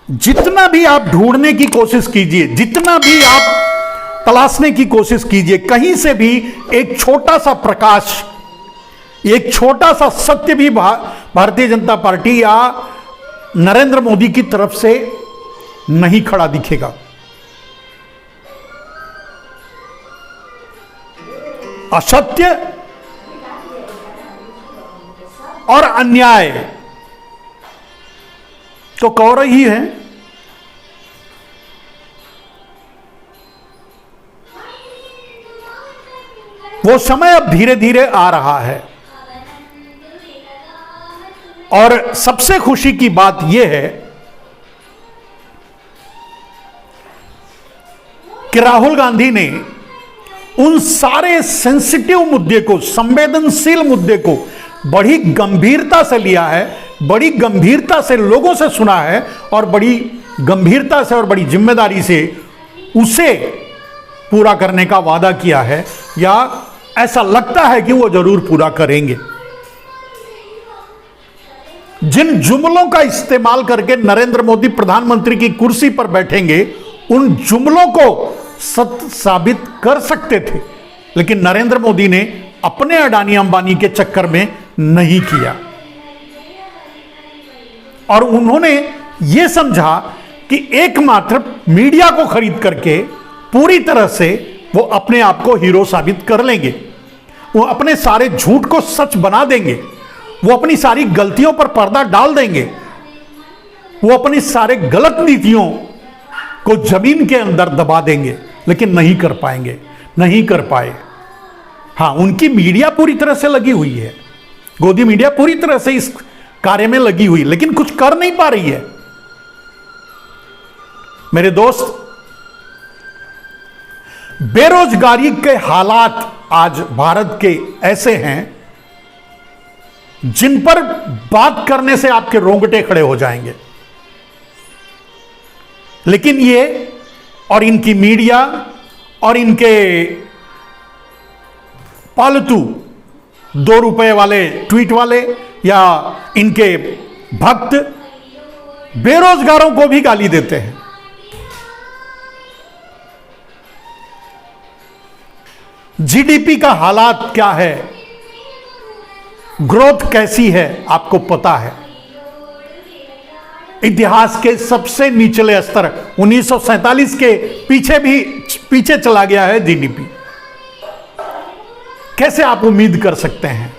जितना भी आप ढूंढने की कोशिश कीजिए, जितना भी आप तलाशने की कोशिश कीजिए, कहीं से भी एक छोटा सा प्रकाश, एक छोटा सा सत्य भी भारतीय जनता पार्टी या नरेंद्र मोदी की तरफ से नहीं खड़ा दिखेगा। असत्य और अन्याय तो कौर ही है। वो समय अब धीरे धीरे आ रहा है और सबसे खुशी की बात यह है कि राहुल गांधी ने उन सारे सेंसिटिव मुद्दे को, संवेदनशील मुद्दे को बड़ी गंभीरता से लिया है, बड़ी गंभीरता से लोगों से सुना है और बड़ी गंभीरता से और बड़ी जिम्मेदारी से उसे पूरा करने का वादा किया है, या ऐसा लगता है कि वो जरूर पूरा करेंगे। जिन जुमलों का इस्तेमाल करके नरेंद्र मोदी प्रधानमंत्री की कुर्सी पर बैठेंगे, उन जुमलों को सत्य साबित कर सकते थे, लेकिन नरेंद्र मोदी ने अपने अडानी अंबानी के चक्कर में नहीं किया और उन्होंने यह समझा कि एकमात्र मीडिया को खरीद करके पूरी तरह से वो अपने आप को हीरो साबित कर लेंगे, वो अपने सारे झूठ को सच बना देंगे, वो अपनी सारी गलतियों पर पर्दा डाल देंगे, वो अपनी सारे गलत नीतियों को जमीन के अंदर दबा देंगे, लेकिन नहीं कर पाएंगे, नहीं कर पाए। हां, उनकी मीडिया पूरी तरह से लगी हुई है, गोदी मीडिया पूरी तरह से इस कार्य में लगी हुई, लेकिन कुछ कर नहीं पा रही है। मेरे दोस्त, बेरोजगारी के हालात आज भारत के ऐसे हैं जिन पर बात करने से आपके रोंगटे खड़े हो जाएंगे, लेकिन ये और इनकी मीडिया और इनके पालतू 2 रुपए वाले ट्वीट वाले या इनके भक्त बेरोजगारों को भी गाली देते हैं। जीडीपी का हालात क्या है, ग्रोथ कैसी है, आपको पता है। इतिहास के सबसे निचले स्तर 1947 के पीछे चला गया है जीडीपी। कैसे आप उम्मीद कर सकते हैं?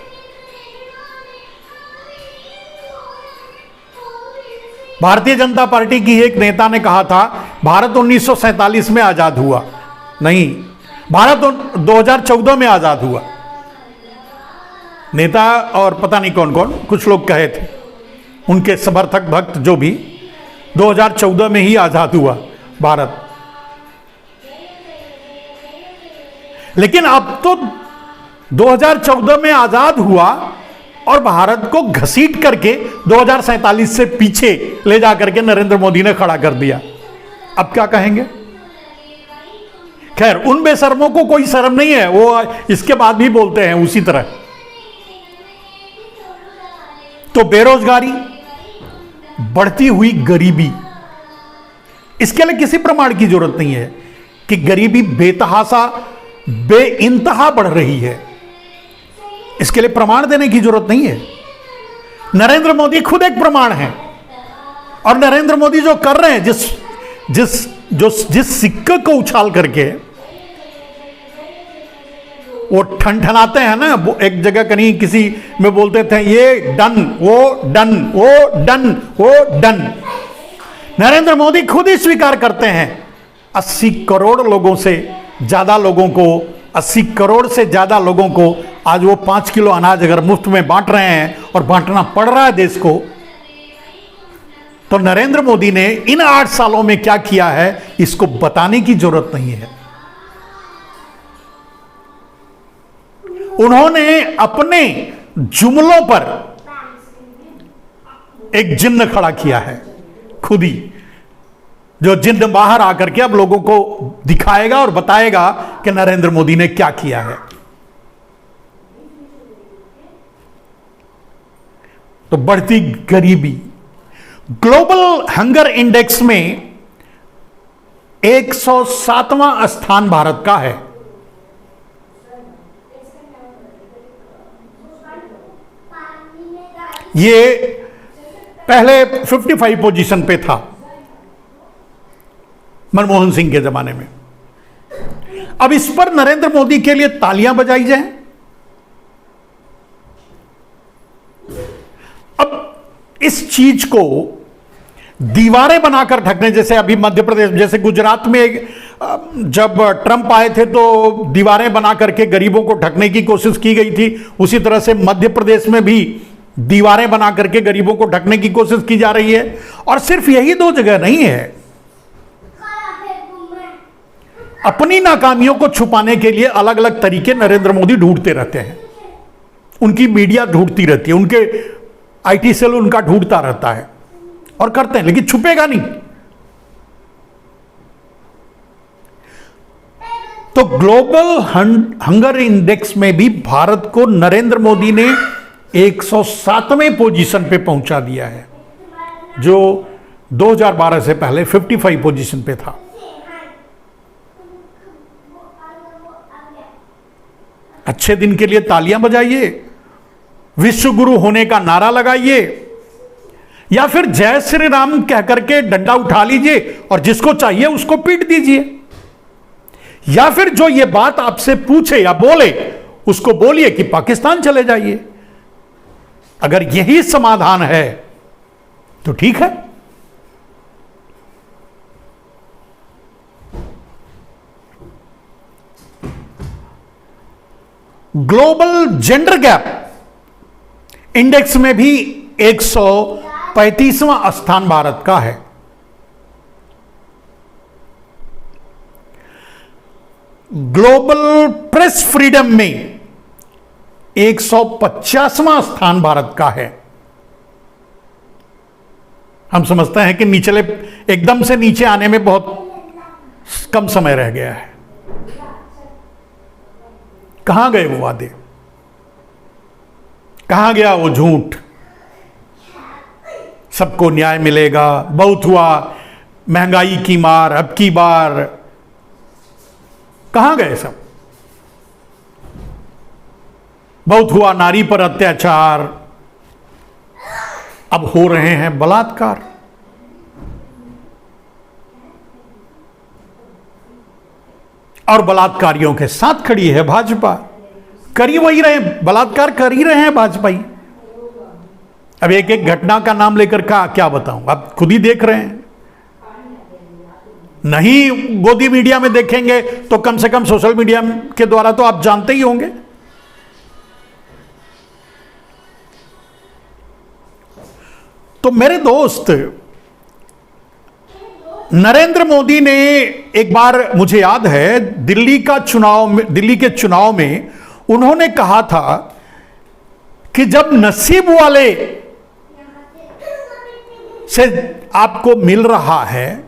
भारतीय जनता पार्टी की एक नेता ने कहा था भारत 1947 में आजाद हुआ, नहीं, भारत 2014 में आजाद हुआ। नेता और पता नहीं कौन कौन कुछ लोग कहे थे, उनके समर्थक भक्त जो भी, 2014 में ही आजाद हुआ भारत। लेकिन अब तो 2014 में आजाद हुआ और भारत को घसीट करके 2047 से पीछे ले जाकर के नरेंद्र मोदी ने खड़ा कर दिया। अब क्या कहेंगे? खैर, उन बेशर्मों को कोई शर्म नहीं है, वो इसके बाद भी बोलते हैं उसी तरह। तो बेरोजगारी, बढ़ती हुई गरीबी, इसके लिए किसी प्रमाण की जरूरत नहीं है कि गरीबी बेतहासा बेइंतहा बढ़ रही है, इसके लिए प्रमाण देने की जरूरत नहीं है। नरेंद्र मोदी खुद एक प्रमाण है और नरेंद्र मोदी जो कर रहे हैं, जिस सिक्के को उछाल करके वो ठनठनाते हैं ना, वो एक जगह कहीं किसी में बोलते थे ये डन, वो डन, वो डन, वो डन। नरेंद्र मोदी खुद ही स्वीकार करते हैं 80 करोड़ लोगों से ज्यादा लोगों को, 80 करोड़ से ज्यादा लोगों को आज वो 5 किलो अनाज अगर मुफ्त में बांट रहे हैं और बांटना पड़ रहा है देश को, तो नरेंद्र मोदी ने इन 8 सालों में क्या किया है इसको बताने की जरूरत नहीं है। उन्होंने अपने जुमलों पर एक जिन्न खड़ा किया है खुद ही, जो जिन्न बाहर आकर के अब लोगों को दिखाएगा और बताएगा कि नरेंद्र मोदी ने क्या किया है। तो बढ़ती गरीबी, ग्लोबल हंगर इंडेक्स में 107वां स्थान भारत का है। ये पहले 55 पोजीशन पे था मनमोहन सिंह के जमाने में। अब इस पर नरेंद्र मोदी के लिए तालियां बजाई जाएं। अब इस चीज को दीवारें बनाकर ढकने, जैसे अभी मध्य प्रदेश, जैसे गुजरात में जब ट्रंप आए थे तो दीवारें बना करके गरीबों को ढकने की कोशिश की गई थी, उसी तरह से मध्य प्रदेश में भी दीवारें बना करके गरीबों को ढकने की कोशिश की जा रही है। और सिर्फ यही दो जगह नहीं है, अपनी नाकामियों को छुपाने के लिए अलग अलग तरीके नरेंद्र मोदी ढूंढते रहते हैं। उनकी मीडिया ढूंढती रहती है, उनके आईटी सेल उनका ढूंढता रहता है और करते हैं, लेकिन छुपेगा नहीं। तो ग्लोबल हंगर इंडेक्स में भी भारत को नरेंद्र मोदी ने 107वें पोजीशन पे पहुंचा दिया है, जो 2012 से पहले 55 पोजीशन पे था। अच्छे दिन के लिए तालियां बजाइए, विश्व गुरु होने का नारा लगाइए, या फिर जय श्री राम कहकर के डंडा उठा लीजिए और जिसको चाहिए उसको पीट दीजिए, या फिर जो ये बात आपसे पूछे या बोले उसको बोलिए कि पाकिस्तान चले जाइए। अगर यही समाधान है तो ठीक है। ग्लोबल जेंडर गैप इंडेक्स में भी 135वां स्थान भारत का है। ग्लोबल प्रेस फ्रीडम में 150वां स्थान भारत का है। हम समझते हैं कि निचले एकदम से नीचे आने में बहुत कम समय रह गया है। कहां गए वो वादे, कहां गया वो झूठ, सबको न्याय मिलेगा, बहुत हुआ महंगाई की मार, अब की बार, कहां गए सब? बहुत हुआ नारी पर अत्याचार, अब हो रहे हैं बलात्कार। और बलात्कारियों के साथ खड़ी है भाजपा, कर ही वही रहे, बलात्कार कर ही रहे हैं भाजपा ही। अब एक एक घटना का नाम लेकर क्या बताऊं, आप खुद ही देख रहे हैं। नहीं गोदी मीडिया में देखेंगे तो कम से कम सोशल मीडिया के द्वारा तो आप जानते ही होंगे। तो मेरे दोस्त, नरेंद्र मोदी ने एक बार, मुझे याद है, दिल्ली के चुनाव में उन्होंने कहा था कि जब नसीब वाले से आपको मिल रहा है,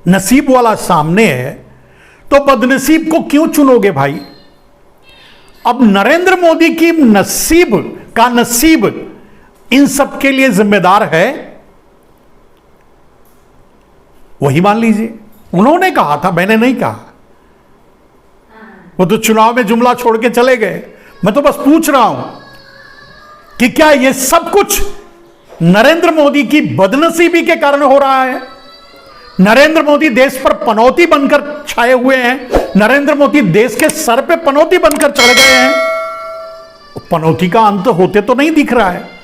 नसीब वाला सामने है, तो बदनसीब को क्यों चुनोगे भाई? अब नरेंद्र मोदी की नसीब इन सब के लिए जिम्मेदार है, वही मान लीजिए। उन्होंने कहा था, मैंने नहीं कहा। वो तो चुनाव में जुमला छोड़ के चले गए। मैं तो बस पूछ रहा हूं कि क्या ये सब कुछ नरेंद्र मोदी की बदनसीबी के कारण हो रहा है? नरेंद्र मोदी देश पर पनौती बनकर छाए हुए हैं, नरेंद्र मोदी देश के सर पे पनौती बनकर चढ़ गए हैं, पनौती का अंत होते तो नहीं दिख रहा है।